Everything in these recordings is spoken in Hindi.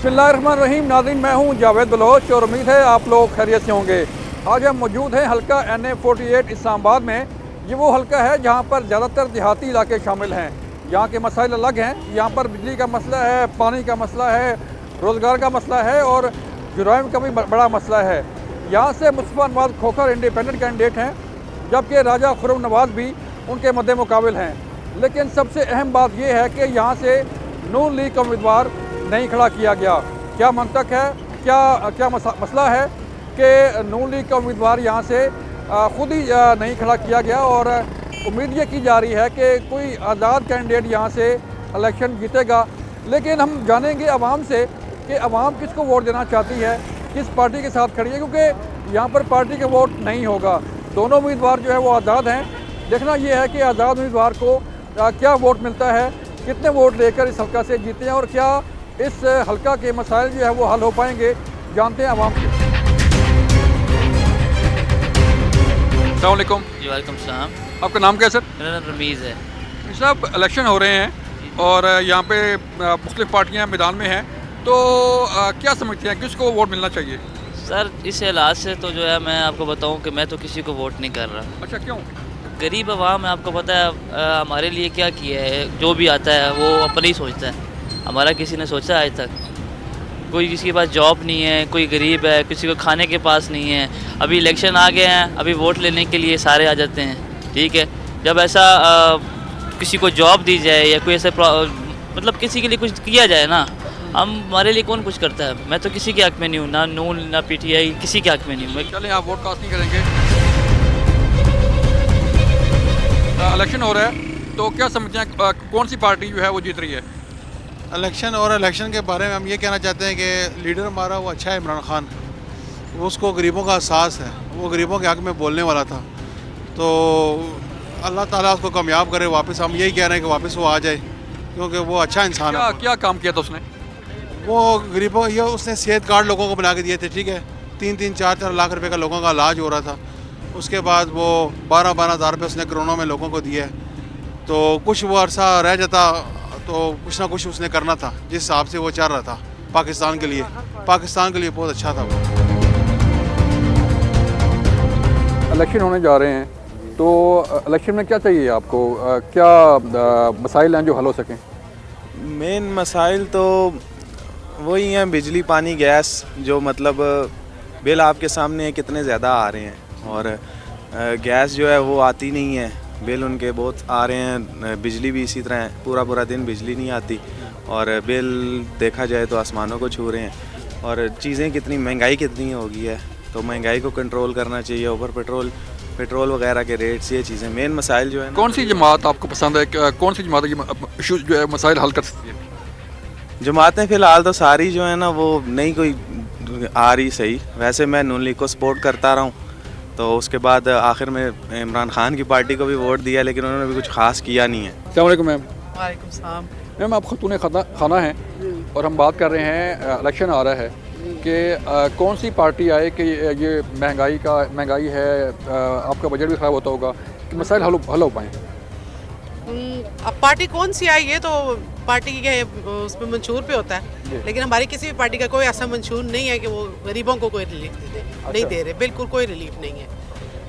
बिस्मिल्लाहिर्रहमानिर्रहीम। नाज़रीन, मैं हूं जावेद बलोच और उम्मीद है आप लोग खैरियत से होंगे। आज हम मौजूद हैं हल्का NA-48 इस्लामाबाद में। ये वो हल्का है जहां पर ज़्यादातर देहाती इलाके शामिल हैं। यहाँ के मसाइल अलग हैं। यहाँ पर बिजली का मसला है, पानी का मसला है, रोज़गार का मसला है और जुराइम का भी बड़ा मसला है। यहाँ से मुस्तफ़ा नवाज़ खोखर इंडिपेंडेंट कैंडिडेट हैं, जबकि राजा खुर्रम नवाज़ भी उनके मद्दे मुकाबिल हैं। लेकिन सबसे अहम बात यह है कि यहाँ से नून लीग का उम्मीदवार नहीं खड़ा किया गया। क्या मंतक है, क्या मसला है कि नून लीग का उम्मीदवार यहाँ से ख़ुद ही नहीं खड़ा किया गया और उम्मीद ये की जा रही है कि कोई आज़ाद कैंडिडेट यहाँ से इलेक्शन जीतेगा। लेकिन हम जानेंगे आवाम से कि आवाम किसको वोट देना चाहती है, किस पार्टी के साथ खड़ी है, क्योंकि यहाँ पर पार्टी का वोट नहीं होगा। दोनों उम्मीदवार जो है वो आज़ाद हैं। देखना यह है कि आज़ाद उम्मीदवार को क्या वोट मिलता है, कितने वोट लेकर इस हल्का से जीते हैं और क्या इस हल्का के मसाइल जो है वो हल हो पाएंगे। जानते हैं आवाम से। अस्सलाम वालेकुम। जी वालेकुम सलाम। आपका नाम क्या है सर? मेरा नाम रमीज़ है। साहब, इलेक्शन हो रहे हैं और यहाँ पे मुख्तलिफ पार्टियाँ मैदान में हैं, तो क्या समझते हैं किसको वोट मिलना चाहिए? सर, इस हालात से तो जो है मैं आपको बताऊं कि मैं तो किसी को वोट नहीं कर रहा। अच्छा, क्यों? गरीब आवाम है, आपको पता है हमारे लिए क्या किया है। जो भी आता है वो अपना ही सोचता है, हमारा किसी ने सोचा आज तक? कोई किसी के पास जॉब नहीं है, कोई गरीब है, किसी को खाने के पास नहीं है। अभी इलेक्शन आ गए हैं, अभी वोट लेने के लिए सारे आ जाते हैं। ठीक है, जब ऐसा किसी को जॉब दी जाए या कोई ऐसे मतलब किसी के लिए कुछ किया जाए ना, हमारे लिए कौन कुछ करता है? मैं तो किसी के हक में नहीं हूँ, ना नून ना PTI, किसी के हक में नहीं हूँ मैं। चलें, आप वोट कास्ट नहीं करेंगे। इलेक्शन हो रहा है तो क्या समझते हैं कौन सी पार्टी जो है वो जीत रही है? इलेक्शन के बारे में हम ये कहना चाहते हैं कि लीडर हमारा वो अच्छा है, इमरान खान। उसको गरीबों का एहसास है, वो गरीबों के हक में बोलने वाला था। तो अल्लाह ताला उसको कामयाब करे, वापस हम यही कह रहे हैं कि वापस वो आ जाए, क्योंकि वो अच्छा इंसान है। क्या काम किया था उसने? वो गरीबों ये उसने सेहत कार्ड लोगों को बना के दिए थे। ठीक है, 3-3, 4-4 लाख रुपए का लोगों का इलाज हो रहा था। उसके बाद वो 12-12 हज़ार रुपये उसने कोरोना में लोगों को दिए। तो कुछ वो अरसा रह जाता तो कुछ ना कुछ उसने करना था, जिस हिसाब से वो चाह रहा था पाकिस्तान के लिए बहुत अच्छा था वो। इलेक्शन होने जा रहे हैं तो इलेक्शन में क्या चाहिए आपको? क्या मसाइल हैं जो हल हो सकें? मेन मसाइल तो वही हैं, बिजली, पानी, गैस। जो मतलब बिल आपके सामने है कितने ज़्यादा आ रहे हैं, और गैस जो है वो आती नहीं है, बिल उनके बहुत आ रहे हैं। बिजली भी इसी तरह है, पूरा दिन बिजली नहीं आती और बिल देखा जाए तो आसमानों को छू रहे हैं। और चीज़ें कितनी महंगाई कितनी हो गई है, तो महंगाई को कंट्रोल करना चाहिए। ऊपर पेट्रोल वगैरह के रेट्स, ये चीज़ें मेन मसाइल जो है। कौन सी जमात आपको पसंद है? कौन सी जमात इशू जो है मसाइल हल कर सकती है? जमातें फ़िलहाल तो सारी जो है ना वो नहीं कोई आ रही सही। वैसे मैं नून लीग को सपोर्ट करता रहा हूँ, तो उसके बाद आखिर में इमरान खान की पार्टी को भी वोट दिया, लेकिन उन्होंने भी कुछ खास किया नहीं है। अस्सलाम वालेकुम मैम। वालेकुम सलाम। मैम, आप खतून खाना हैं और हम बात कर रहे हैं, इलेक्शन आ रहा है कि कौन सी पार्टी आए कि ये महंगाई है, आपका बजट भी ख़राब होता होगा, कि मसाइल हल हो पाएँ? अब पार्टी कौन सी आई, ये तो पार्टी के उसमें मंशूर पे होता है, लेकिन हमारी किसी भी पार्टी का कोई ऐसा मंशूर नहीं है कि वो गरीबों को कोई रिलीफ दे दे। नहीं दे रहे, बिल्कुल कोई रिलीफ नहीं है।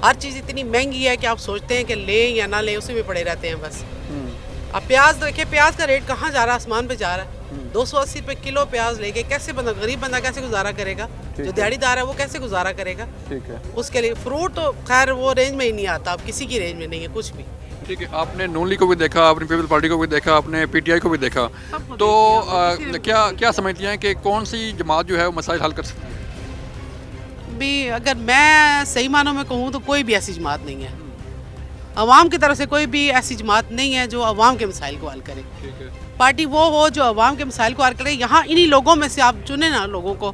हर चीज़ इतनी महंगी है कि आप सोचते हैं कि लें या ना लें, उसी में पड़े रहते हैं बस। अब प्याज देखिए, प्याज का रेट कहाँ जा रहा है, आसमान पे जा रहा है। 280 रुपये किलो प्याज लेके कैसे बंदा, गरीब बंदा कैसे गुजारा करेगा? जो दिहाड़ीदार है वो कैसे गुजारा करेगा? ठीक है, उसके लिए फ्रूट तो खैर वो रेंज में ही नहीं आता, अब किसी की रेंज में नहीं है कुछ भी। ठीक है, आपने नून लीग को भी देखा, आपने पीपल्स पार्टी को भी देखा, आपने PTI को भी देखा, तो क्या समझती हैं कि कौन सी जमात जो है वो मसाइल हल कर सकती है? भी अगर मैं सही मानों में कहूँ तो कोई भी ऐसी जमात नहीं है, अवाम की तरफ से कोई भी ऐसी जमात नहीं है जो अवाम के मसाइल को हल करे। पार्टी वो हो जो अवाम के मसाइल को हल करे। यहाँ इन्हीं लोगों में से आप चुने ना, लोगों को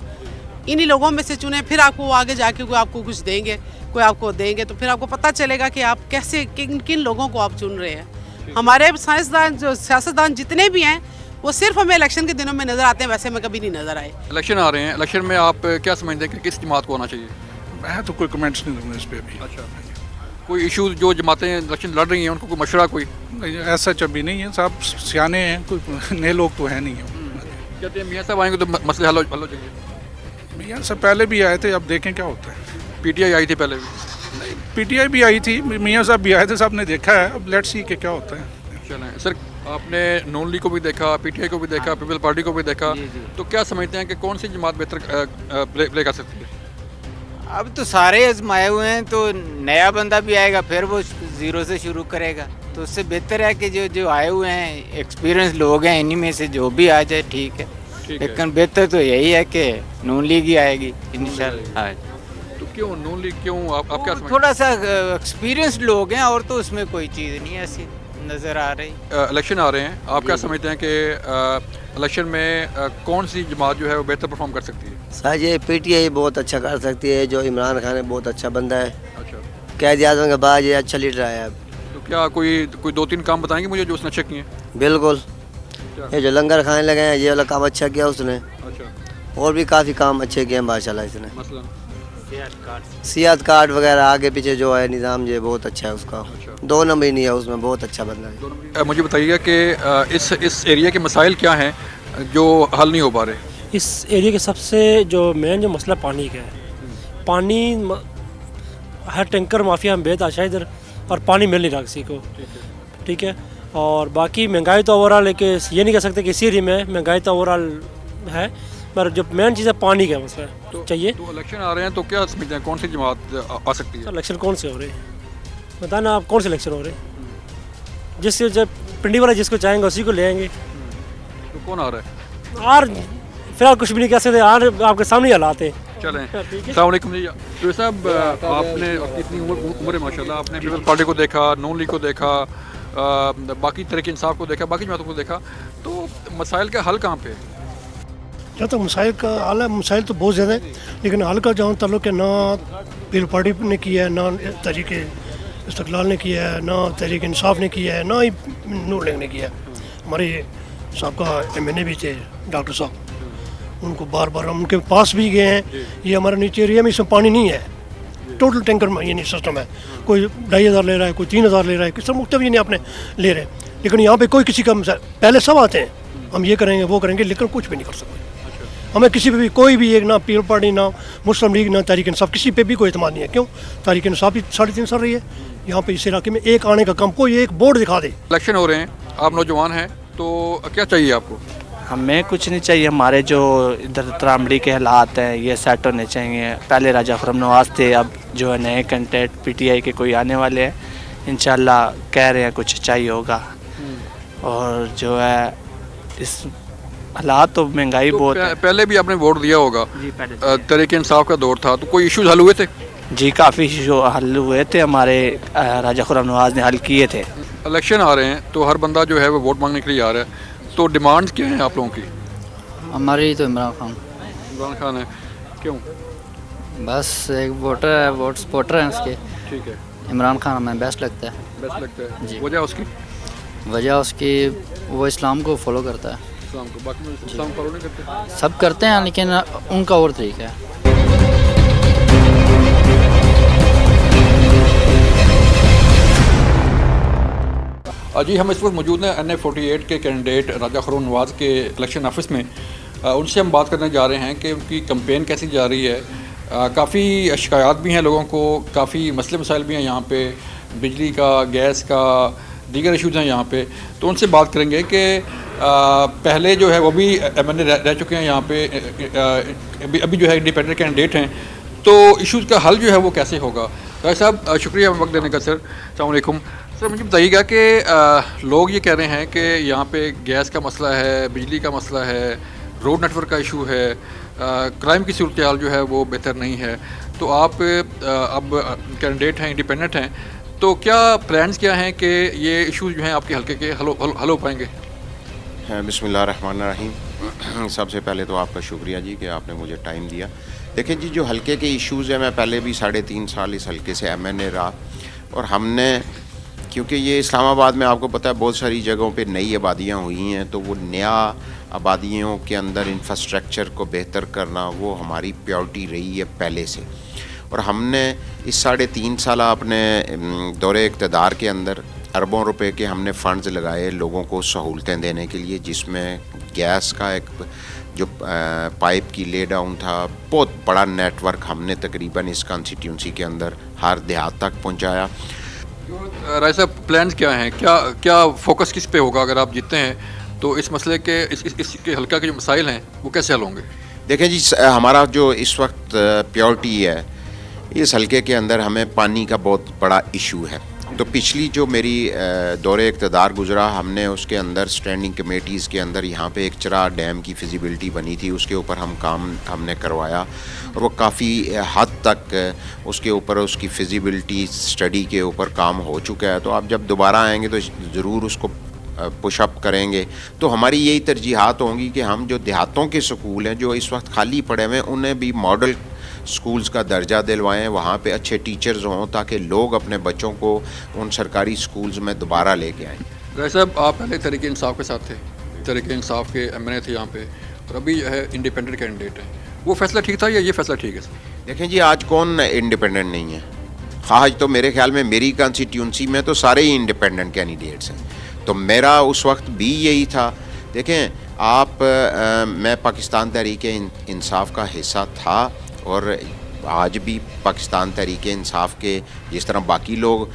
इन्हीं लोगों में से चुने, फिर आपको आगे जाके कोई आपको कुछ देंगे, कोई आपको देंगे, तो फिर आपको पता चलेगा कि आप कैसे किन लोगों को आप चुन रहे हैं। हमारे साइंसदान, जो सियासतदान जितने भी हैं, वो सिर्फ हमें इलेक्शन के दिनों में नज़र आते हैं, वैसे में कभी नहीं नज़र आए। इलेक्शन आ रहे हैं, इलेक्शन में आप क्या समझते हैं कि किस जमात को होना चाहिए? मैं तो कोई कमेंट्स नहीं दूँगा इस पर अभी। अच्छा, कोई इशू जो जमातें इलेक्शन लड़ रही हैं उनको कोई मशवरा कोई? ऐसा अभी नहीं है साहब, सियाने हैं, कोई नए लोग तो हैं नहीं है। कहते हैं मियाँ साहब आएंगे तो मसले हल हो जाएंगे। मियाँ से पहले भी आए थे, अब देखें क्या होता है। पीटीआई आई थी पहले भी। पीटीआई भी आई थी, मियाँ साहब भी आए थे, सबने देखा है, अब लेट्स सी कि क्या होता है। चलें सर, आपने नून लीग को भी देखा, पीटीआई को भी देखा, पीपल पार्टी को भी देखा, तो क्या समझते हैं कि कौन सी जमात बेहतर प्ले कर सकती है? अब तो सारे आजमाए हुए हैं, तो नया बंदा भी आएगा फिर वो ज़ीरो से शुरू करेगा, तो उससे बेहतर है कि जो जो आए हुए हैं एक्सपीरियंस लोग हैं, इन्हीं में से जो भी आ जाए ठीक है। लेकिन बेहतर तो यही है कि नून लीग ही आएगी इंशाल्लाह। तो क्यों नून लीग, क्यों आप क्या समझते हैं? थोड़ा सा एक्सपीरियंस लोग हैं, और तो उसमें कोई चीज़ नहीं ऐसी नज़र आ रही। इलेक्शन आ रहे हैं, आप क्या समझते हैं कि इलेक्शन में कौन सी जमात जो है वो बेहतर परफॉर्म कर सकती है? सर ये पीटीआई बहुत अच्छा कर सकती है, जो इमरान खान है बहुत अच्छा बंदा है, अच्छा, कैद आज़म के बाद ये अच्छा लीडर आया है। तो क्या कोई 2-3 काम बताएंगे मुझे जो उसने अच्छे किए हैं? बिल्कुल, ये जो लंगर खाने लगे हैं ये वाला काम अच्छा किया उसने, अच्छा, और भी काफ़ी काम अच्छे किए हैं माशाल्लाह इसने। मसलन सियात कार्ड वगैरह आगे पीछे जो है निज़ाम ये बहुत अच्छा है उसका, 2 नंबर ही नहीं है उसमें, बहुत अच्छा बंदा है। मुझे बताइएगा कि इस एरिया के मसाइल क्या हैं जो हल नहीं हो पा रहे? इस एरिया के सबसे जो मेन जो मसला पानी का है, पानी हर टैंकर माफिया में बेहद आशा इधर, और पानी मिल नहीं रहा किसी को, ठीक है। और बाकी महंगाई तो ओवरऑल एक ये नहीं कह सकते कि इसी एरिया में महंगाई तो ओवरऑल है, पर जो मेन चीज़ है पानी का मसला है तो चाहिए। तो इलेक्शन आ रहे हैं, तो क्या समझते हैं कौन सी जमात आ सकती है? इलेक्शन कौन से हो रहे हैं बताना आप, कौन से इलेक्शन हो रहे हैं? जिससे जब पिंडी वाला जिसको चाहेंगे उसी को ले आएंगे। तो कौन आ रहा है? और फिलहाल कुछ भी नहीं कह सकते, और आपके सामने हालात हैं। चलें, ठीक है। अस्सलाम वालेकुम जी। तो साहब, आपने इतनी उम्र है माशाल्लाह, आपने पीपल पार्टी को देखा, नून लीग को देखा, बाकी तरीके इंसाफ को देखा, बाकी जमातों को देखा, तो मसाइल का हल कहाँ पे है? जहाँ तक मसाइल का हाल है, मसाइल तो बहुत ज़्यादा है, लेकिन हल का जहाँ ताल्लुक है ना पीपल पार्टी ने किया है, ना तहरीक इस्तिक़लाल ने किया है, ना तहरीक इंसाफ ने किया है, ना ही नून लीग ने किया है। हमारे साहबका MNA भी थे डॉक्टर साहब, उनको बार बार हम उनके पास भी गए हैं। ये हमारे नीचे एरिया में इसमें पानी नहीं है, टोटल टैंकर में यानी सिस्टम है, कोई 2500 ले रहा है, कोई 3000 ले रहा है, किस तरह मुख्तलिफ यानी आपने ले रहे हैं, लेकिन यहाँ पे कोई किसी का पहले सब आते हैं, हम ये करेंगे वो करेंगे, लेकिन कुछ भी नहीं कर सकते। हमें किसी पे भी कोई भी एक, ना पीपल पार्टी, ना मुस्लिम लीग, ना तहरीक इंसाफ, किसी पे भी कोई एतमाद नहीं है। क्यों? तहरीक इंसाफ भी 3.5 साल रही है यहाँ पे, इस इलाके में एक आने का कम, कोई एक बोर्ड दिखा दे। इलेक्शन हो रहे हैं, आप नौजवान हैं, तो क्या चाहिए आपको? हमें कुछ नहीं चाहिए, हमारे जो इधर त्रामड़ी के हालात हैं ये सेट होने चाहिए। पहले राजा खुर्रम नवाज थे, अब जो है नए कैंडिडेट PTI के कोई आने वाले हैं, इंशाल्लाह कह रहे हैं कुछ चाहिए होगा। और जो है इस हालात तो महंगाई तो बहुत है। पहले भी आपने वोट दिया होगा जी, पहले तहरीक इंसाफ का दौर था, तो कोई इश्यूज हल हुए थे? जी काफ़ी इशू हल हुए थे, हमारे राजा खुर्रम नवाज ने हल किए थे। इलेक्शन आ रहे हैं, तो हर बंदा जो है वो वोट मांगने के लिए आ रहा है, तो डिमांड्स क्या हैं आप लोगों की? हमारी तो इमरान खान। इमरान खान है, क्यों? बस एक वोटर है, वोट सपोर्टर हैं उसके। ठीक है, इमरान खान हमें बेस्ट लगता है। बेस्ट लगता है जी। वजह उसकी? वजह उसकी वो इस्लाम को फॉलो करता है। इस्लाम को, बाकी लोग इस्लाम फॉलो नहीं करते। सब करते हैं लेकिन उनका और तरीका है। जी, हम इस वक्त मौजूद हैं NA 48 के कैंडिडेट राजा खुर्रम नवाज के इलेक्शन ऑफिस में। उनसे हम बात करने जा रहे हैं कि उनकी कैंपेन कैसी जा रही है। काफ़ी शिकायत भी हैं लोगों को, काफ़ी मसले मसाइल भी हैं यहाँ पे, बिजली का, गैस का, दीगर इशूज़ हैं यहाँ पे। तो उनसे बात करेंगे कि पहले जो है वो भी MNA रह चुके हैं यहाँ पे, अभी जो है इंडिपेंडेंट कैंडिडेट हैं, तो इशूज़ का हल जो है वो कैसे होगा। राजा साहब, शुक्रिया वक्त देने का। सर, अस्सलाम वालेकुम। सर, मुझे बताइएगा कि लोग ये कह रहे हैं कि यहाँ पे गैस का मसला है, बिजली का मसला है, रोड नेटवर्क का इशू है, क्राइम की सूरत हाल जो है वो बेहतर नहीं है। तो आप अब कैंडिडेट हैं, इंडिपेंडेंट हैं, तो क्या प्लान्स क्या हैं कि ये इशूज़ जो हैं आपके हल्के के हल हो पाएंगे? बिस्मिल्लाहिर्रहमानिर्रहीम। सबसे पहले तो आपका शुक्रिया जी कि आपने मुझे टाइम दिया। देखिए जी, जो हल्के के इश्यूज़ हैं, मैं पहले भी 3.5 साल इस हल्के से MNA रहा, और हमने, क्योंकि ये इस्लामाबाद में आपको पता है बहुत सारी जगहों पे नई आबादियाँ हुई हैं, तो वो नया आबादियों के अंदर इंफ्रास्ट्रक्चर को बेहतर करना वो हमारी प्रायोरिटी रही है पहले से। और हमने इस 3.5 साल अपने दौरे इक़्तिदार के अंदर अरबों रुपए के हमने फ़ंड्स लगाए लोगों को सहूलतें देने के लिए, जिसमें गैस का एक जो पाइप की ले डाउन था, बहुत बड़ा नेटवर्क हमने तकरीबन इस कॉन्स्टिट्यूंसी के अंदर हर देहात तक पहुंचाया। राय साहब, प्लान्स क्या हैं, क्या फोकस किस पे होगा अगर आप जीतते हैं तो इस मसले के इसके हल्का के जो मसाइल हैं वो कैसे हल होंगे? देखें जी, हमारा जो इस वक्त प्योरिटी है, इस हल्के के अंदर हमें पानी का बहुत बड़ा इशू है। तो पिछली जो मेरी दौरे इक़्तिदार गुजरा, हमने उसके अंदर स्टैंडिंग कमेटीज़ के अंदर यहाँ पे एक चरा डैम की फिजिबिलिटी बनी थी, उसके ऊपर काम हमने करवाया और वो काफ़ी हद तक उसके ऊपर उसकी फिजिबिलिटी स्टडी के ऊपर काम हो चुका है। तो आप जब दोबारा आएंगे तो ज़रूर उसको पुशअप करेंगे। तो हमारी यही तरजीहात होंगी कि हम जो देहातों के स्कूल हैं जो इस वक्त खाली पड़े हुए हैं, उन्हें भी मॉडल स्कूल्स का दर्जा दिलवाएं, वहाँ पे अच्छे टीचर्स हों ताकि लोग अपने बच्चों को उन सरकारी स्कूल्स में दोबारा लेके आएँ। राय साहब, आप पहले तहरीक इंसाफ के साथ थे, तहरीक इंसाफ के MNA थे यहाँ पे, और अभी जो है इंडिपेंडेंट कैंडिडेट है, वो फैसला ठीक था या ये फैसला ठीक है? देखें जी, आज कौन इंडिपेंडेंट नहीं है? आज तो मेरे ख्याल में मेरी कॉन्स्टिट्यूंसी में तो सारे ही इंडिपेंडेंट कैंडिडेट्स हैं। तो मेरा उस वक्त भी यही था। देखें आप, मैं पाकिस्तान तहरीक इंसाफ का हिस्सा था और आज भी पाकिस्तान तहरीक इंसाफ के, जिस तरह बाकी लोग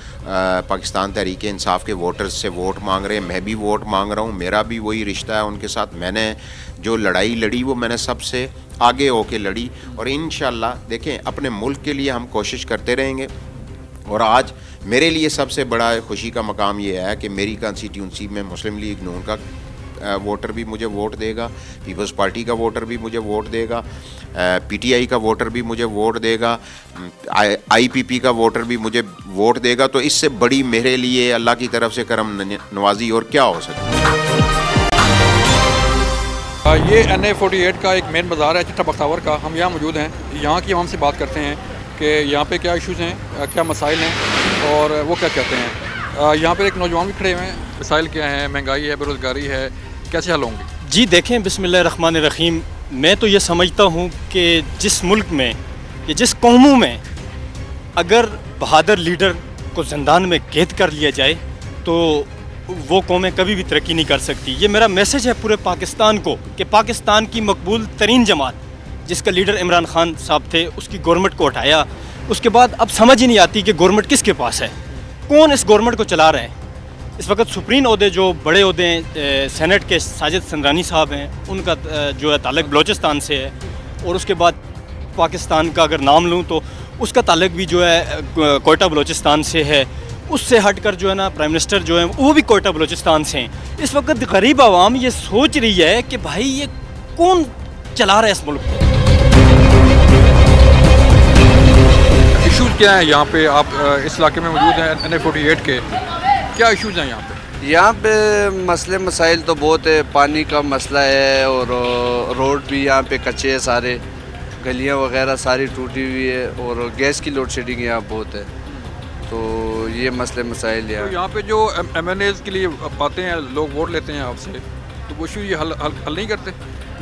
पाकिस्तान तहरीक इंसाफ के वोटर्स से वोट मांग रहे हैं, मैं भी वोट मांग रहा हूँ। मेरा भी वही रिश्ता है उनके साथ। मैंने जो लड़ाई लड़ी वो मैंने सबसे आगे होके लड़ी और इंशाअल्लाह देखें अपने मुल्क के लिए हम कोशिश करते रहेंगे। और आज मेरे लिए सबसे बड़ा खुशी का मकाम ये है कि मेरी कॉन्स्टिट्यूंसी में मुस्लिम लीग नून का वोटर भी मुझे वोट देगा, पीपल्स पार्टी का वोटर भी मुझे वोट देगा, PTI का वोटर भी मुझे वोट देगा, IPP का वोटर भी मुझे वोट देगा। तो इससे बड़ी मेरे लिए अल्लाह की तरफ से करम नवाजी और क्या हो सकती है। ये NA 48 का एक मेन बाज़ार है चिट्टा बख्तावर का। हम यहाँ मौजूद हैं, यहाँ की हम से बात करते हैं कि यहाँ पे क्या इश्यूज़ हैं, क्या मसाइल हैं और वो क्या कहते हैं। यहाँ पर एक नौजवान भी खड़े हुए हैं। मसाइल क्या हैं? महंगाई है, बेरोज़गारी है, कैसे हल होंगे? जी देखें, बिस्मिल्लाहिर्रहमानिर्रहीम, मैं तो ये समझता हूँ कि जिस मुल्क में या जिस कौमों में अगर बहादुर लीडर को ज़िंदान में कैद कर लिया जाए तो वो कौमें कभी भी तरक्की नहीं कर सकती। ये मेरा मैसेज है पूरे पाकिस्तान को कि पाकिस्तान की मकबूल तरीन जमात जिसका लीडर इमरान खान साहब थे, उसकी गवर्नमेंट को हटाया। उसके बाद अब समझ ही नहीं आती कि गवर्नमेंट किसके पास है, कौन इस गवर्नमेंट को चला रहा है। इस वक्त सुप्रीम ओहदे जो बड़े ओहदे हैं, सेनेट के साजिद संदरानी साहब हैं, उनका जो है ताल्लुक बलोचिस्तान से है। और उसके बाद पाकिस्तान का अगर नाम लूँ तो उसका ताल्लुक भी जो है कोयटा बलोचिस्तान से है। उससे हटकर जो है ना प्राइम मिनिस्टर जो है वो भी कोयटा बलोचिस्तान से हैं। इस वक्त गरीब आवाम ये सोच रही है कि भाई ये कौन चला रहा है इस मुल्क को। इशूज़ क्या है यहाँ पे? आप इस इलाके में मौजूद हैं NA 48 के, क्या इश्यूज़ हैं यहाँ पे? यहाँ पे मसले मसाइल तो बहुत है। पानी का मसला है और रोड भी यहाँ पे कच्चे हैं, सारे गलियाँ वगैरह सारी टूटी हुई है और गैस की लोड शेडिंग यहाँ बहुत है। तो ये मसले मसाइल यहाँ तो यहाँ पे जो MNAs के लिए आते हैं लोग, वोट लेते हैं आपसे, तो वो इशू ये हल नहीं करते?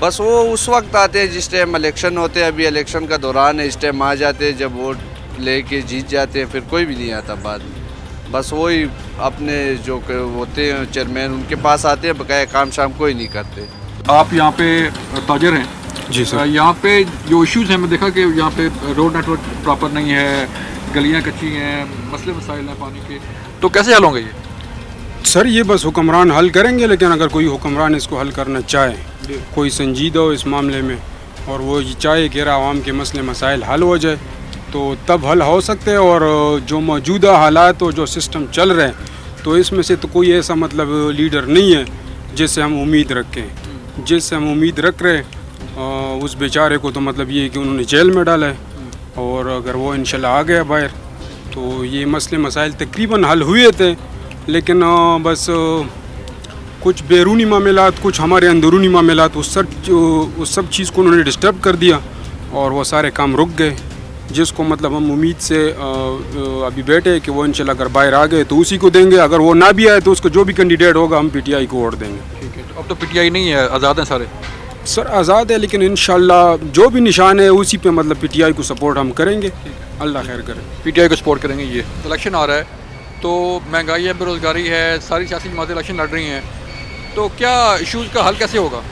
बस वो उस वक्त आते हैं जिस टाइम इलेक्शन होते हैं। अभी इलेक्शन का दौरान है, इस टाइम आ जाते हैं, जब वोट लेके जीत जाते हैं फिर कोई भी नहीं आता बाद में। बस वही अपने जो होते हैं चेयरमैन, उनके पास आते हैं, बकाया काम शाम कोई नहीं करते। आप यहाँ पे ताजर हैं? जी सर। यहाँ पे जो इश्यूज़ हैं, मैं देखा कि यहाँ पे रोड नेटवर्क प्रॉपर नहीं है, गलियाँ कच्ची हैं, मसले मसाइल हैं पानी के, तो कैसे हल होंगे ये? सर ये बस हुक्मरान हल करेंगे, लेकिन अगर कोई हुक्मरान इसको हल करना चाहे, कोई संजीदा हो इस मामले में और वो ये चाहे कि आवाम के मसले मसाइल हल हो जाए तो तब हल हो सकते हैं। और जो मौजूदा हालात और जो सिस्टम चल रहे हैं तो इसमें से तो कोई ऐसा मतलब लीडर नहीं है जिससे हम उम्मीद रखें। जिससे हम उम्मीद रख रहे उस बेचारे को तो मतलब ये है कि उन्होंने जेल में डाला है, और अगर वो इंशाल्लाह आ गया बाहर तो ये मसले मसाइल तकरीबन हल हुए थे। लेकिन बस कुछ बैरूनी मामलात, कुछ हमारे अंदरूनी मामलात, उस सब चीज़ को उन्होंने डिस्टर्ब कर दिया और वो सारे काम रुक गए। जिसको मतलब हम उम्मीद से अभी बैठे कि वो इंशाल्लाह अगर बाहर आ गए तो उसी को देंगे, अगर वो ना भी आए तो उसको जो भी कैंडिडेट होगा हम PTI को वोट देंगे। ठीक है, तो अब तो PTI नहीं है, आज़ाद हैं सारे? सर आज़ाद है, लेकिन इंशाल्लाह जो भी निशान है उसी पे मतलब PTI को सपोर्ट हम करेंगे। अल्लाह खैर करे, PTI को सपोर्ट करेंगे। ये इलेक्शन आ रहा है तो महंगाई है, बेरोज़गारी है, सारी सियासी जमातें इलेक्शन लड़ रही हैं, तो क्या इशूज़ का हल कैसे होगा?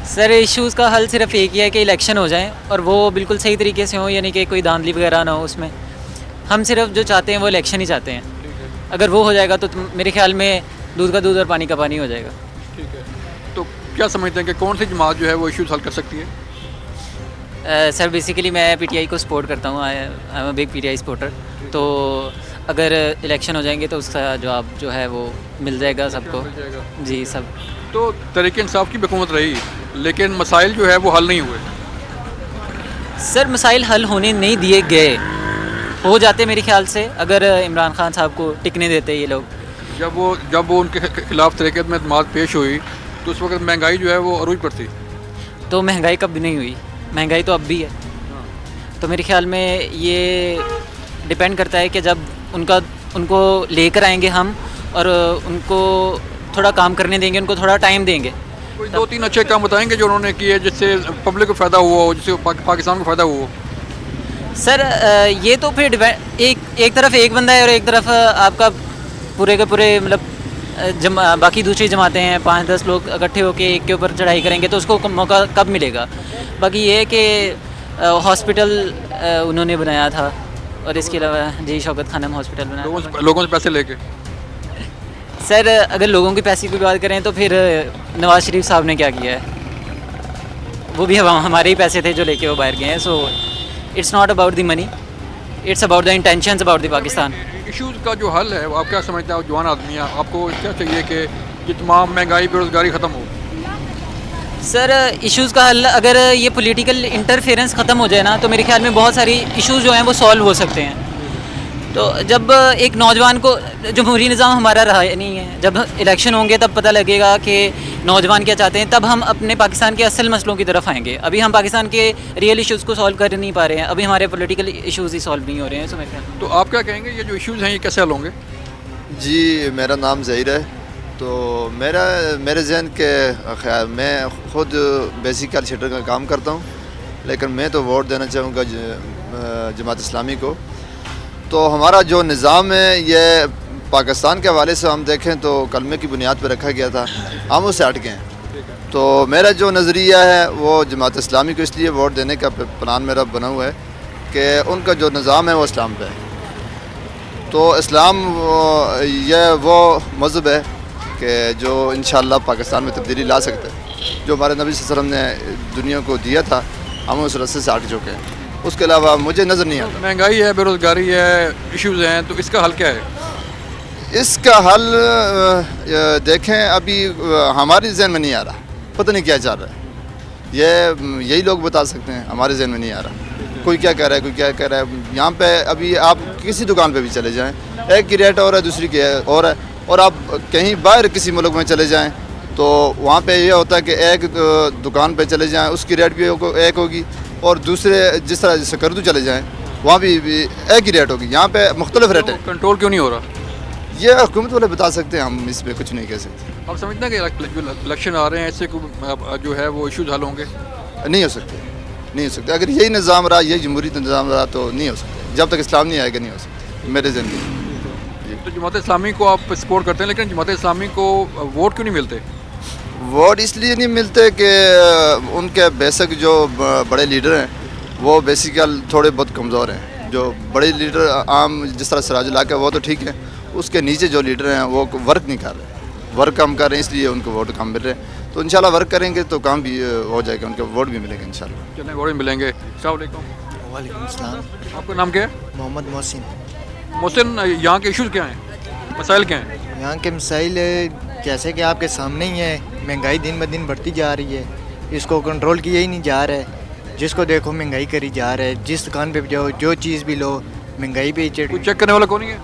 सर इश्यूज़ का हल सिर्फ एक ही है कि इलेक्शन हो जाए और वो बिल्कुल सही तरीके से हो, यानी कि कोई धांधली वगैरह ना हो उसमें। हम सिर्फ जो चाहते हैं वो इलेक्शन ही चाहते हैं। अगर वो हो जाएगा तो मेरे ख्याल में दूध का दूध और पानी का पानी हो जाएगा। ठीक है, तो क्या समझते हैं कि कौन सी जमात जो है वो इश्यूज हल कर सकती है? सर बेसिकली मैं पीटीआई को सपोर्ट करता हूँ, I am a big PTI supporter. तो अगर इलेक्शन हो जाएंगे तो उसका जवाब जो है वो मिल जाएगा सबको। जी सब। तो तहरीक इंसाफ की हुकूमत रही लेकिन मसाइल जो है वो हल नहीं हुए। सर मसाइल हल होने नहीं दिए गए, हो जाते मेरे ख्याल से अगर इमरान खान साहब को टिकने देते ये लोग। जब वो उनके खिलाफ तरीक़त में एतमाद पेश हुई तो उस वक्त महंगाई जो है वो अरूज पर थी। तो महंगाई कब नहीं हुई? महंगाई तो अब भी है। तो मेरे ख्याल में ये डिपेंड करता है कि जब उनको लेकर आएंगे हम और उनको थोड़ा काम करने देंगे, उनको थोड़ा टाइम देंगे। कोई 2-3 अच्छे काम बताएंगे जो उन्होंने किए जिससे पब्लिक को फ़ायदा हुआ हो, जिससे पाकिस्तान को फ़ायदा हुआ हो? सर ये तो फिर एक तरफ एक बंदा है और एक तरफ आपका पूरे के पूरे मतलब बाकी दूसरी जमातें हैं, 5-10 लोग इकट्ठे होकर एक के ऊपर चढ़ाई करेंगे तो उसको मौका कब मिलेगा? बाकी ये है कि हॉस्पिटल उन्होंने बनाया था और इसके अलावा जी शौकत खानम हॉस्पिटल बनाया लोगों से पैसे लेके। सर अगर लोगों के पैसे की बात करें तो फिर नवाज शरीफ साहब ने क्या किया है? वो भी हमारे ही पैसे थे जो लेके वो बाहर गए हैं। So it's not about the money, it's about the intentions about the Pakistan. Issues का जो हल है आप क्या समझते हैं? जवान आदमी है, आपको क्या चाहिए कि ये तमाम महंगाई बेरोज़गारी ख़त्म हो? सर इश्यूज़ का हल अगर ये पॉलिटिकल इंटरफेरेंस ख़त्म हो जाए ना तो मेरे ख्याल में बहुत सारी इश्यूज़ जो हैं वो सॉल्व हो सकते हैं। तो जब एक नौजवान को जमहूरी निज़ाम हमारा रहा नहीं है, जब इलेक्शन होंगे तब पता लगेगा कि नौजवान क्या चाहते हैं, तब हम अपने पाकिस्तान के असल मसलों की तरफ आएंगे। अभी हम पाकिस्तान के रियल इश्यूज़ को सॉल्व कर नहीं पा रहे हैं, अभी हमारे पॉलिटिकल इश्यूज़ ही सॉल्व नहीं हो रहे हैं। समझ रहे हैं? तो आप क्या कहेंगे ये जो इश्यूज़ हैं ये कैसे हल होंगे? जी मेरा नाम ज़हीर है। तो मेरे जहन के ख्याल मैं ख़ुद बेसिकल शटर का काम करता हूँ, लेकिन मैं तो वोट देना चाहूँगा जमात इस्लामी को। तो हमारा जो निज़ाम है ये पाकिस्तान के हवाले से हम देखें तो कलमे की बुनियाद पर रखा गया था, हम उससे हट गए हैं। तो मेरा जो नज़रिया है वो जमात इस्लामी को इसलिए वोट देने का प्लान मेरा बना हुआ है कि उनका जो निज़ाम है वो इस्लाम पे है। तो इस्लाम ये वो मज़हब है कि जो इंशाअल्लाह पाकिस्तान में तब्दीली ला सकते हैं। जो हमारे नबी सल्लल्लाहु अलैहि वसल्लम ने दुनिया को दिया था हम उस रस्ते से हट चुके हैं, उसके अलावा मुझे नज़र नहीं आता। महंगाई है, बेरोज़गारी है, इश्यूज़ हैं, तो इसका हल क्या है? इसका हल देखें अभी हमारे जहन में नहीं आ रहा, पता नहीं क्या चाह रहा है। यही लोग बता सकते हैं, हमारे जहन में नहीं आ रहा। कोई क्या कह रहा है, कोई क्या कह रहा है। यहाँ पे अभी आप किसी दुकान पे भी चले जाएं, एक की रेट और है, दूसरी की और है। और आप कहीं बाहर किसी मुल्क में चले जाएं तो वहाँ पे ये होता है कि एक दुकान पे चले जाएं उसकी रेट भी एक होगी और दूसरे जिस तरह जैसे करदू चले जाएं वहाँ भी एक ही रेट होगी। यहाँ पे मुख्तलिफ रेट है। कंट्रोल क्यों नहीं हो रहा? ये हुकूमत वाले बता सकते हैं, हम इस पर कुछ नहीं कह सकते। आप समझते हैं कि जो इलेक्शन आ रहे हैं इससे जो है वो इश्यूज हल होंगे? नहीं हो सकते, नहीं हो सकते। अगर यही निज़ाम रहा, यही जमहूरी निज़ाम रहा तो नहीं हो सकते। जब तक इस्लाम नहीं आएगा नहीं हो सकते मेरे जहन में। तो जमात इस्लामी को आप सपोर्ट करते हैं, लेकिन जमात इस्लामी को वोट क्यों नहीं मिलते? वोट इसलिए नहीं मिलते कि उनके बेसिक जो बड़े लीडर हैं वो बेसिकल थोड़े बहुत कमज़ोर हैं। जो बड़े लीडर आम जिस तरह सिराजुल हक है वो तो ठीक है, उसके नीचे जो लीडर हैं वो वर्क नहीं कर रहे, वर्क कम कर रहे हैं, इसलिए उनको वोट कम मिल रहे हैं। तो इंशाल्लाह वर्क करेंगे तो काम भी हो जाएगा, उनके वोट भी मिलेंगे इंशाल्लाह। चलें, वोट भी मिलेंगे। अस्सलाम वालेकुम। वालेकुम अस्सलाम। आपका नाम क्या है? मोहम्मद मोहसिन। मोहसिन, यहाँ के इश्यूज़ क्या हैं, मसाइल क्या हैं? यहाँ के मसाइल जैसे कि आपके सामने ही है, महंगाई दिन ब दिन बढ़ती जा रही है, इसको कंट्रोल किया ही नहीं जा रहा है। जिसको देखो महंगाई करी जा रहा है, जिस दुकान पे जाओ जो चीज़ भी लो महंगाई पे ही कोई चेक करने वाला कौन है?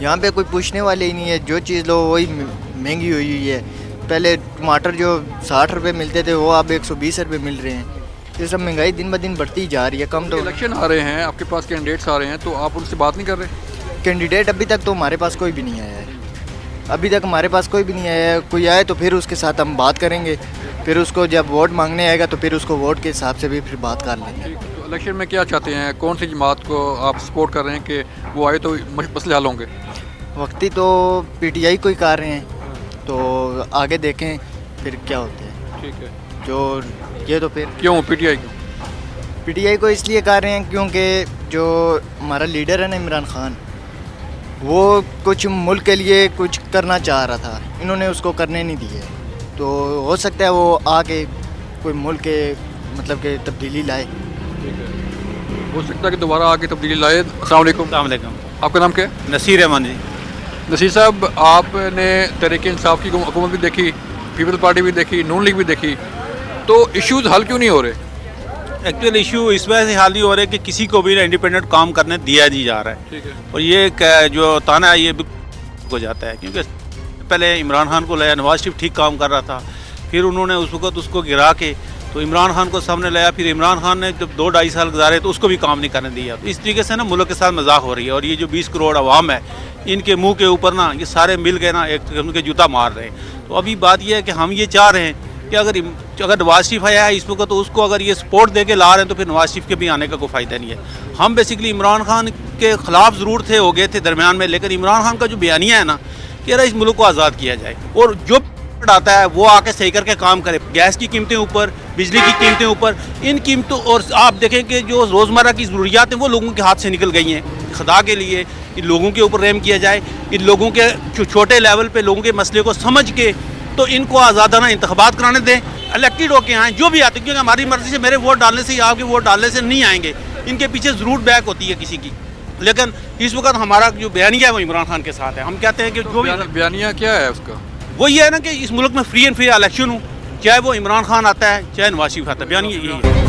यहाँ पे कोई पूछने वाले ही नहीं है, जो चीज़ लो वही महंगी हुई है। पहले टमाटर जो 60 रुपये मिलते थे वो अब 120 रुपये मिल रहे हैं। ये सब महंगाई दिन ब दिन बढ़ती जा रही है। कम तो इलेक्शन आ रहे हैं, आपके पास कैंडिडेट्स आ रहे हैं, तो आप उनसे बात नहीं कर रहे? कैंडिडेट अभी तक तो हमारे पास कोई भी नहीं आया है, अभी तक हमारे पास कोई भी नहीं आया है। कोई आए तो फिर उसके साथ हम बात करेंगे, फिर उसको जब वोट मांगने आएगा तो फिर उसको वोट के हिसाब से भी फिर बात कर लेंगे। तो इलेक्शन में क्या चाहते हैं, कौन सी जमात को आप सपोर्ट कर रहे हैं कि वो आए तो मसले हल होंगे? वक्ती तो पीटीआई को ही कर रहे हैं, तो आगे देखें फिर क्या होते हैं। ठीक है, जो ये तो फिर क्यों पीटीआई क्यों? पीटीआई को इसलिए कर रहे हैं क्योंकि जो हमारा लीडर है ना इमरान खान, वो कुछ मुल्क के लिए कुछ करना चाह रहा था, इन्होंने उसको करने नहीं दिए। तो हो सकता है वो आके कोई मुल्क के मतलब के तब्दीली लाए। हो सकता है कि दोबारा आके तब्दीली लाए। अस्सलाम वालेकुम। आपका नाम क्या है? नसीर रहमान जी। नसीर साहब, आपने तहरीक इंसाफ की हुकूमत भी देखी, पीपल्स पार्टी भी देखी, नून लीग भी देखी, तो इश्यूज़ हल क्यों नहीं हो रहे? एक्चुअल इशू इस वजह से हाल नहीं हो रहे कि किसी को भी इंडिपेंडेंट काम करने दिया नहीं जा रहा है। ठीक है। और ये जो ताना है ये हो जाता है, क्योंकि पहले इमरान खान को लाया, नवाज शरीफ ठीक काम कर रहा था, फिर उन्होंने उस वक्त उसको गिरा के तो इमरान खान को सामने लाया, फिर इमरान खान ने जब 2-2.5 साल गुजारे तो उसको भी काम नहीं करने दिया। तो इस तरीके से ना मुल्क के साथ मजाक हो रही है। और ये जो 20 करोड़ आवाम है, इनके मुंह के ऊपर ना ये सारे मिल गए ना एक उनके जूता मार रहे हैं। तो अभी बात ये है कि हम ये चाह रहे हैं कि अगर नवाज शरीफ आया है इस वक्त तो उसको अगर ये सपोर्ट दे के ला रहे हैं तो फिर नवाज शरीफ के भी आने का कोई फ़ायदा नहीं है। हम बेसिकली इमरान खान के ख़िलाफ़ ज़रूर थे, हो गए थे दरमियान में, लेकिन इमरान खान का जो बयानिया है ना कि अरे इस मुल्क को आज़ाद किया जाए और जो आता है वो आके सही करके काम करे। गैस की कीमतें ऊपर, बिजली की कीमतें ऊपर, इन कीमतों और आप देखें कि जो रोज़मर्रा की ज़रूरियात हैं वो लोगों के हाथ से निकल गई हैं। खुदा के लिए इन लोगों के ऊपर रहम किया जाए, इन लोगों के छोटे लेवल पे लोगों के मसले को समझ के तो इनको आज़ादाना इंतखाबात कराने दें, इलेक्टेड होके आएँ जो भी आते, क्योंकि हमारी मर्ज़ी से मेरे वोट डालने से या आपके वोट डालने से नहीं आएंगे, इनके पीछे ज़रूर बैक होती है किसी की। लेकिन इस वक्त हमारा जो बयानिया है वो इमरान खान के साथ है। हम कहते हैं कि जो भी बयानिया क्या है उसका, वो ये है ना कि इस मुल्क में फ्री एंड फेयर इलेक्शन हो, चाहे वो इमरान खान आता है चाहे नवाज शरीफ आता है, बयानिया यही है।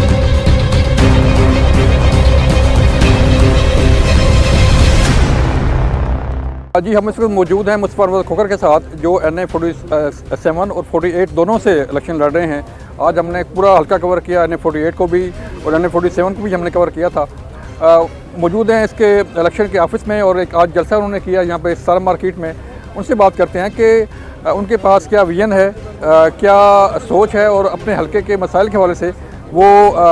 जी हम इस वक्त मौजूद हैं मुस्तफा अनवर खोखर के साथ, जो NA 47 और 48 दोनों से इलेक्शन लड़ रहे हैं। आज हमने पूरा हल्का कवर किया, NA 48 को भी और NA 47 को भी हमने कवर किया था। मौजूद हैं इसके इलेक्शन के ऑफिस में और एक आज जलसा उन्होंने किया यहाँ पे सारा मार्केट में। उनसे बात करते हैं कि उनके पास क्या विजन है, क्या सोच है और अपने हल्के के मसाइल के हवाले से वो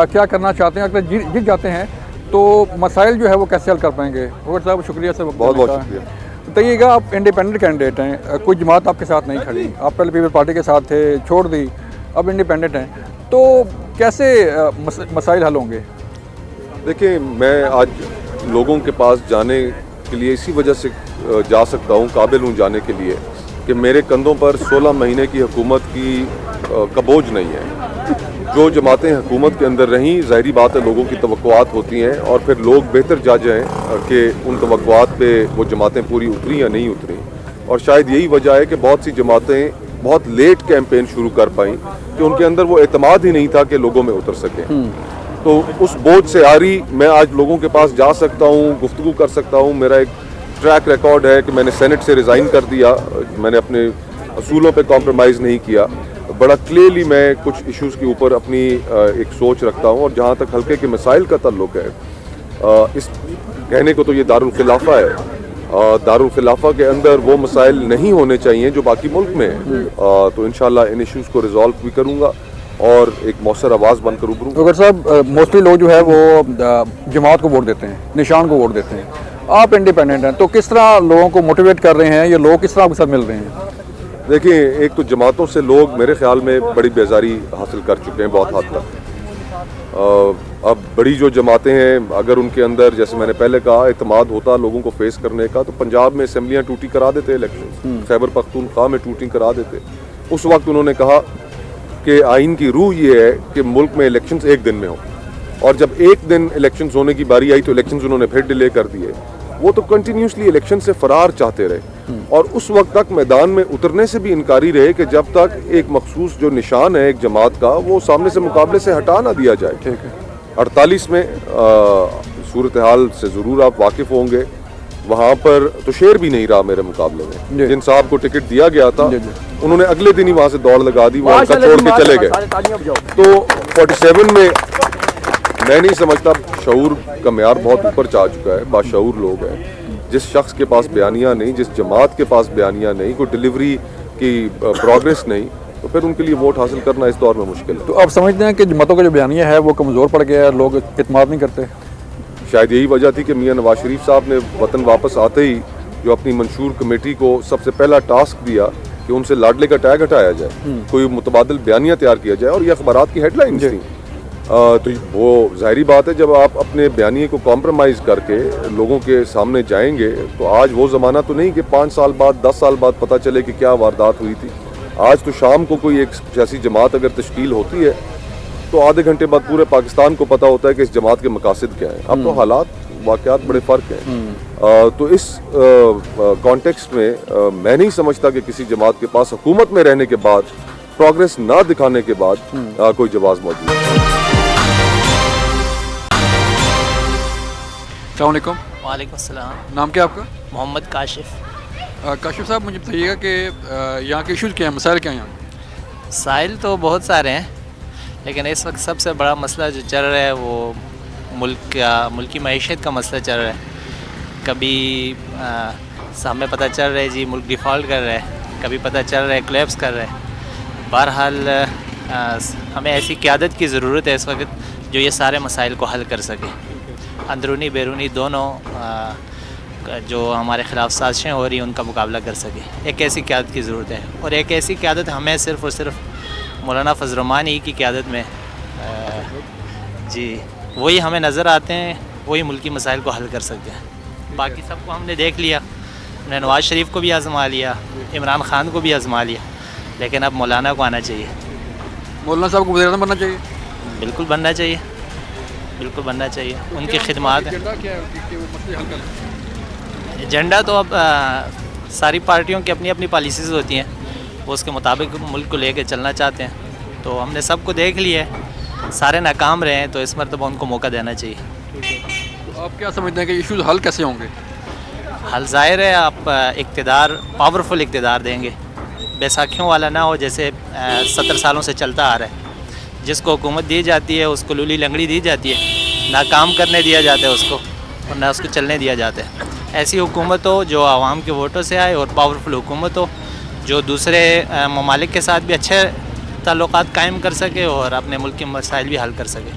क्या करना चाहते हैं। अगर जीत जाते हैं तो मसाइल जो है वो कैसे हल कर पाएंगे। खोखर साहब शुक्रिया से बहुत बहुत शुक्रिया। बताइएगा, आप इंडिपेंडेंट कैंडिडेट हैं, कोई जमात आपके साथ नहीं खड़ी, आप पहले पीपल पार्टी के साथ थे, छोड़ दी, अब इंडिपेंडेंट हैं, तो कैसे मसाइल हल होंगे? देखिए, मैं आज लोगों के पास जाने के लिए इसी वजह से जा सकता हूँ, काबिल हूँ जाने के लिए, कि मेरे कंधों पर 16 महीने की हुकूमत की का बोझ नहीं है। जो जमातें हुकूमत के अंदर रहीं, ज़ाहिरी बात है लोगों की तवक्कुआत होती हैं और फिर लोग बेहतर जा जाएँ कि उन तवक्कुआत पे वो जमातें पूरी उतरी या नहीं उतरी। और शायद यही वजह है कि बहुत सी जमातें बहुत लेट कैंपेन शुरू कर पाईं कि उनके अंदर वो एतमाद ही नहीं था कि लोगों में उतर सकें। तो उस बोझ से आरी मैं आज लोगों के पास जा सकता हूँ, गुफ्तगू कर सकता हूँ। मेरा एक ट्रैक रिकॉर्ड है कि मैंने सेनेट से रिज़ाइन कर दिया, मैंने अपने असूलों पे कॉम्प्रोमाइज़ नहीं किया। बड़ा क्लियरली मैं कुछ इश्यूज़ के ऊपर अपनी एक सोच रखता हूँ। और जहाँ तक हल्के के मसाइल का ताल्लुक है, इस कहने को तो ये दारुल खिलाफा है, दारुल खिलाफा के अंदर वो मसाइल नहीं होने चाहिए जो बाकी मुल्क में है। तो इंशाल्लाह इन इश्यूज़ को रिजॉल्व भी करूँगा और एक मौसर आवाज़ बनकर उभरूँगा। खोखर साहब, मोस्टली लोग जो है वो जमात को वोट देते हैं, निशान को वोट देते हैं, आप इंडिपेंडेंट हैं, तो किस तरह लोगों को मोटिवेट कर रहे हैं, ये लोग किस तरह आपके साथ मिल रहे हैं? देखिए, एक तो जमातों से लोग मेरे ख्याल में बड़ी बेजारी हासिल कर चुके हैं बहुत हद तक। अब बड़ी जो जमातें हैं, अगर उनके अंदर जैसे मैंने पहले कहा एतमाद होता लोगों को फेस करने का, तो पंजाब में असम्बलियाँ टूटी करा देते इलेक्शन, खैबर पख्तूनख्वा में टूटी करा देते। उस वक्त उन्होंने कहा कि आइन की रूह ये है कि मुल्क में इलेक्शंस एक दिन में हो, और जब एक दिन इलेक्शंस होने की बारी आई तो इलेक्शंस उन्होंने फिर डिले कर दिए। वो तो कंटिन्यूसली इलेक्शन से फरार चाहते रहे और उस वक्त तक मैदान में उतरने से भी इनकारी रहे कि जब तक एक मखसूस जो निशान है एक जमात का वो सामने से मुकाबले से हटा ना दिया जाए। ठीक है। 48 में सूरत हाल से ज़रूर आप वाकिफ़ होंगे, वहाँ पर तो शेर भी नहीं रहा मेरे मुकाबले में। जिन साहब को टिकट दिया गया था उन्होंने अगले दिन ही वहाँ से दौड़ लगा दी, वहाँ का छोड़ के चले गए। तो 47 में मैं नहीं समझता, शऊर का म्यार बहुत ऊपर जा चुका है, बाशऊर लोग हैं। जिस शख्स के पास बयानिया नहीं, जिस जमात के पास बयानिया नहीं, कोई डिलीवरी की प्रोग्रेस नहीं, तो फिर उनके लिए वोट हासिल करना इस दौर में मुश्किल है। तो आप समझते हैं कि जमातों का जो बयानिया है वो कमज़ोर पड़ गया है, लोग इत्मीनान नहीं करते? शायद यही वजह थी कि मियां नवाज शरीफ साहब ने वतन वापस आते ही जो अपनी मंशूर कमेटी को सबसे पहला टास्क दिया कि उनसे लाडले का टैग हटाया जाए, कोई मुतबादिल बयानिया तैयार किया जाए और ये अखबारात की हेडलाइंस थी। तो वो जाहिर बात है जब आप अपने बयानिए को कॉम्प्रोमाइज़ करके लोगों के सामने जाएंगे तो आज वो ज़माना तो नहीं कि 5 साल बाद 10 साल बाद पता चले कि क्या वारदात हुई थी। आज तो शाम को कोई एक सियासी जमात अगर तश्कील होती है तो आधे घंटे बाद पूरे पाकिस्तान को पता होता है कि इस जमात के मकासद क्या हैं। अब तो हालात वाक़यात बड़े फ़र्क हैं। तो इस कॉन्टेक्स्ट में मैं नहीं समझता कि किसी जमात के पास हुकूमत में रहने के बाद प्रोग्रेस ना दिखाने के बाद कोई जवाब मौजूद है। अस्सलाम वालेकुम। वालेकुम अस्सलाम। नाम क्या आपका? मोहम्मद काशिफ। काशिफ साहब मुझे बताइएगा कि यहाँ के इशूज़ क्या हैं, मसाइल क्या हैं यहाँ? साइल तो बहुत सारे हैं, लेकिन इस वक्त सबसे बड़ा मसला जो चल रहा है वो मुल्क की मईशत का मसला चल रहा है। कभी हमें पता चल रहा है जी मुल्क डिफ़ॉल्ट कर रहा है, कभी पता चल रहा है कोलैप्स कर रहा है। बहरहाल हमें ऐसी क़यादत की ज़रूरत है इस वक्त जो ये सारे मसाइल को हल कर सके। अंदरूनी बैरूनी दोनों जो हमारे ख़िलाफ़ साजिशें हो रही हैं उनका मुकाबला कर सके। एक ऐसी क़यादत की ज़रूरत है और एक ऐसी क़यादत हमें सिर्फ़ और सिर्फ मौलाना फजल रहमान ही की क़यादत में जी वही हमें नज़र आते हैं, वही मुल्की मसाइल को हल कर सकते हैं। बाकी सबको हमने देख लिया, हमने नवाज़ शरीफ को भी आज़मा लिया, इमरान ख़ान को भी आज़मा लिया, लेकिन अब मौलाना को आना चाहिए। मौलाना साहब को वज़ीर-ए-आज़म बनना चाहिए? बिल्कुल बनना चाहिए, बिल्कुल बनना चाहिए। उनकी खिदमात एजेंडा तो अब सारी पार्टियों की अपनी अपनी पॉलिसीज़ होती हैं, वो उसके मुताबिक मुल्क को लेकर चलना चाहते हैं। तो हमने सबको देख लिया है, सारे नाकाम रहे हैं, तो इस मरतबा उनको मौका देना चाहिए। तो आप क्या समझते हैं कि इशूज़ हल कैसे होंगे? हल ज़ाहिर है आप इक़्तिदार, पावरफुल इक़्तिदार देंगे, बैसाखियों वाला ना हो जैसे 70 सालों से चलता आ रहा है। जिसको हुकूमत दी जाती है उसको लूली लंगड़ी दी जाती है, ना काम करने दिया जाता है उसको और ना उसको चलने दिया जाता है। ऐसी हुकूमत हो जो आवाम के वोटों से आए और पावरफुल हुकूमत हो जो दूसरे ममालिक के साथ भी अच्छे ताल्लुकात कायम कर सके और अपने मुल्क के मसाइल भी हल कर सके।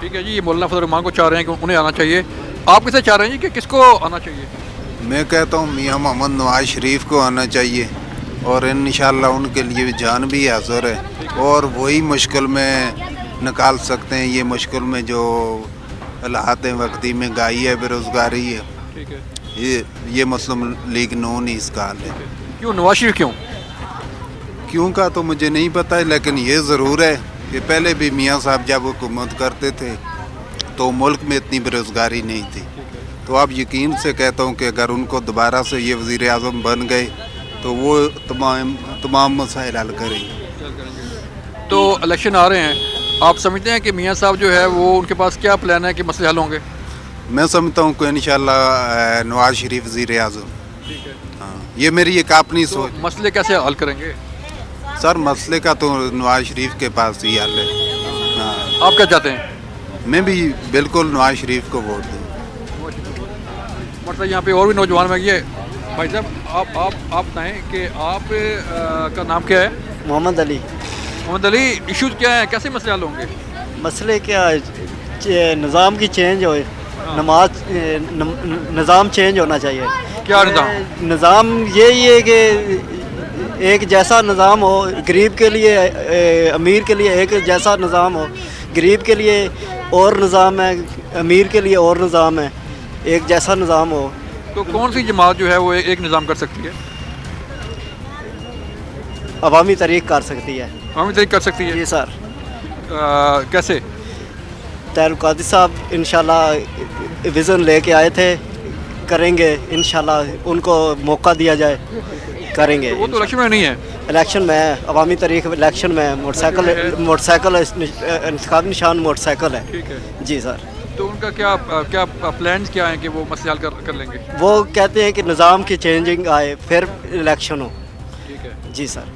ठीक है जी, ये मौलाना फजल रहमान को चाह रहे हैं कि उन्हें आना चाहिए, आप किसे चाह रहे हैं जी कि किसको आना चाहिए? मैं कहता हूँ मियाँ मोहम्मद नवाज शरीफ को आना चाहिए और इंशाअल्लाह उनके लिए जान भी हाज़िर है और वही मुश्किल में निकाल सकते हैं। ये मुश्किल में जो हालात वक्ती महंगाई है, बेरोज़गारी है, ये मुस्लिम लीग नून ही इसका हाल है। क्यों नवाज शरीफ क्यों का तो मुझे नहीं पता है, लेकिन ये ज़रूर है कि पहले भी मियाँ साहब जब हुकूमत करते थे तो मुल्क में इतनी बेरोज़गारी नहीं थी। तो आप यकीन से कहता हूँ कि अगर उनको दोबारा से ये वज़ीर आज़म बन गए तो वो तमाम मसाइल हल करेंगे। तो इलेक्शन आ रहे हैं, आप समझते हैं कि मियाँ साहब जो है वो उनके पास क्या प्लान है कि मसले हल होंगे? मैं समझता हूँ कि इंशाअल्लाह नवाज शरीफ वज़ीर आज़म। हाँ, ये मेरी एक अपनी सोच। मसले कैसे हल करेंगे? सर मसले का तो नवाज शरीफ के पास ही हल है। हाँ। आप क्या चाहते हैं? मैं भी बिल्कुल नवाज शरीफ को वोट दूँ। मतलब यहाँ पे और भी नौजवान में ये भाई साहब आप बताएं कि आप का नाम क्या है? मोहम्मद अली। मोहम्मद अली, इशूज़ क्या हैं, कैसे मसले हल होंगे? मसले क्या है, निज़ाम की चेंज हो, निज़ाम चेंज होना चाहिए। क्या निज़ाम? निज़ाम यही है कि एक जैसा निज़ाम हो, गरीब के लिए अमीर के लिए एक जैसा निज़ाम हो, गरीब के लिए और निज़ाम है, अमीर के लिए और निज़ाम है, एक जैसा निज़ाम हो। तो कौन सी जमात जो है वो एक निज़ाम कर सकती है? अवामी तहरीक कर सकती है। अवामी तहरीक कर सकती है? जी सर। कैसे? तैयब कादिर साहब इंशाल्लाह विज़न लेके आए थे, करेंगे इंशाल्लाह, उनको मौका दिया जाए करेंगे। तो वो तो इलेक्शन में नहीं है। इलेक्शन में अवामी तहरीक इलेक्शन में मोटरसाइकिल इंतखाब निशान मोटरसाइकिल है। ठीक है जी सर। तो उनका क्या प्लान्स क्या हैं कि वो मसले हल कर लेंगे? वो कहते हैं कि निज़ाम की चेंजिंग आए फिर इलेक्शन हो। ठीक है जी सर।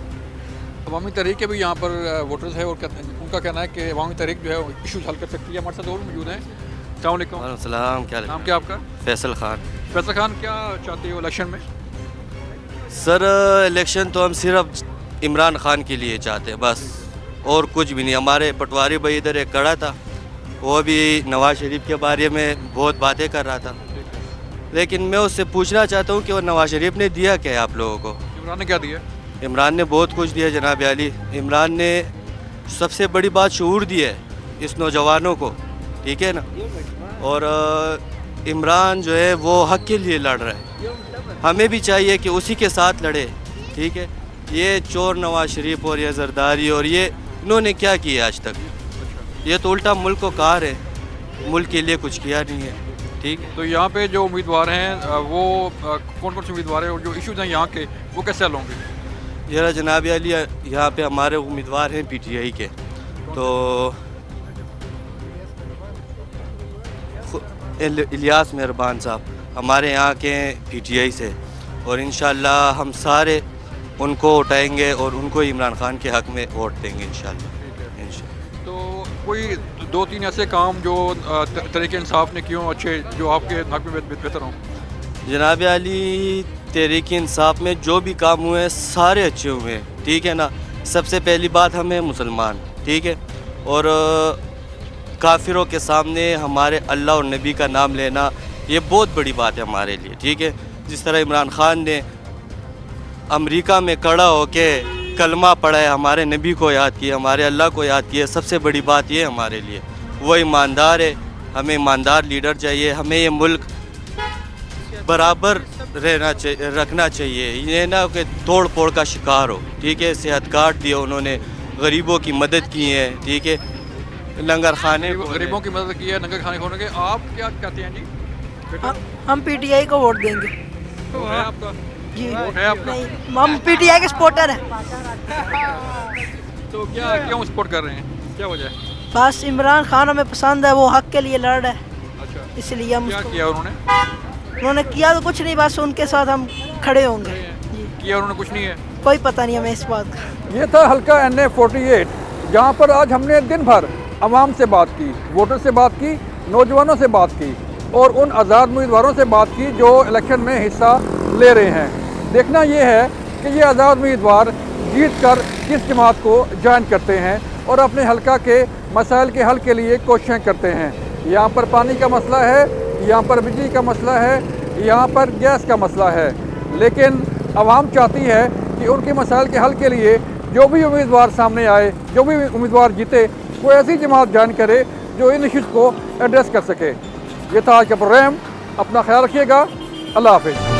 अवामी तहरीक के भी यहाँ पर वोटर्स है और उनका कहना है कि अवामी तहरीक जो है इशूज़ हल कर सकती है। हमारे साथ और मौजूद हैं। अस्सलाम वालेकुम। क्या नाम क्या आपका? फैसल खान। फैसल खान, क्या चाहते हो इलेक्शन में? सर इलेक्शन तो हम सिर्फ इमरान खान के लिए चाहते हैं बस, और कुछ भी नहीं। हमारे पटवारी भाई इधर एक खड़ा था, वो भी नवाज शरीफ के बारे में बहुत बातें कर रहा था, लेकिन मैं उससे पूछना चाहता हूँ कि वो नवाज शरीफ ने दिया क्या है आप लोगों को? इमरान ने क्या दिया? इमरान ने बहुत कुछ दिया जनाब आली। इमरान ने सबसे बड़ी बात शऊर दी है इस नौजवानों को, ठीक है ना। और इमरान जो है वो हक़ के लिए लड़ रहा है, हमें भी चाहिए कि उसी के साथ लड़े, ठीक है। ये चोर नवाज शरीफ और ये जरदारी और ये इन्होंने क्या किया आज तक? ये तो उल्टा मुल्क को कार है, मुल्क के लिए कुछ किया नहीं है, ठीक है। तो यहाँ पे जो उम्मीदवार हैं वो कौन कौन से उम्मीदवार हैं और जो इशूज़ हैं यहाँ के वो कैसे हल होंगे? जरा जनाब अली, यहाँ पे हमारे उम्मीदवार हैं पीटीआई के, तो इलियास मेहरबान साहब हमारे यहाँ के पीटीआई से, और इंशाल्लाह हम सारे उनको उठाएंगे और उनको इमरान खान के हक़ में वोट देंगे इंशाल्लाह। तो कोई 2-3 ऐसे काम जो तहरीक इंसाफ ने किए हों अच्छे, जो आपके हक़ में बेहतर हों? जनाब अली, तहरीक इंसाफ में जो भी काम हुए हैं सारे अच्छे हुए हैं, ठीक है ना। सबसे पहली बात, हमें मुसलमान, ठीक है, और काफिरों के सामने हमारे अल्लाह और नबी का नाम लेना ये बहुत बड़ी बात है हमारे लिए, ठीक है। जिस तरह इमरान खान ने अमेरिका में खड़ा होके कलमा पढ़ा है, हमारे नबी को याद किया, हमारे अल्लाह को याद किया, सबसे बड़ी बात ये हमारे लिए। वो ईमानदार है, हमें ईमानदार लीडर चाहिए, हमें ये मुल्क बराबर रहना चाहिए, रखना चाहिए, ये ना कि तोड़ फोड़ का शिकार हो, ठीक है। सेहत कार्ड दिए उन्होंने, गरीबों की मदद की है, ठीक है, लंगर खाने, गरीबों की मदद की है, लंगर खाने खोलने के। आप क्या कहते हैं जी? हम पीटीआई को वोट देंगे। तो है आपका जी? वोट है आपका? नहीं, हम पीटीआई के सपोर्टर हैं। तो क्या क्यों सपोर्ट कर रहे हैं, क्या वजह है? बस इमरान खान हमें पसंद है, वो हक के लिए लड़ रहा है। अच्छा, इसलिए हम क्या किया उन्होंने किया तो कुछ नहीं, बस उनके साथ हम खड़े होंगे। किया उन्होंने कुछ नहीं है, कोई पता नहीं हमें इस बात का। ये था हल्का NA 48, जहाँ पर आज हमने दिन भर आवाम से बात की, वोटर से बात की, नौजवानों से बात की और उन आज़ाद उम्मीदवारों से बात की जो इलेक्शन में हिस्सा ले रहे हैं। देखना ये है कि ये आज़ाद उम्मीदवार जीत कर किस जमात को ज्वाइन करते हैं और अपने हल्का के मसाइल के हल के लिए कोशिशें करते हैं। यहाँ पर पानी का मसला है, यहाँ पर बिजली का मसला है, यहाँ पर गैस का मसला है, लेकिन आवाम चाहती है कि उनके मसाइल के हल के लिए जो भी उम्मीदवार सामने आए, जो भी उम्मीदवार जीते, वो ऐसी जमात ज्वाइन करे जो इन इश्यूज़ को एड्रेस कर सके। ये था आज का प्रोग्राम, अपना ख्याल रखिएगा, अल्लाह हाफिज़।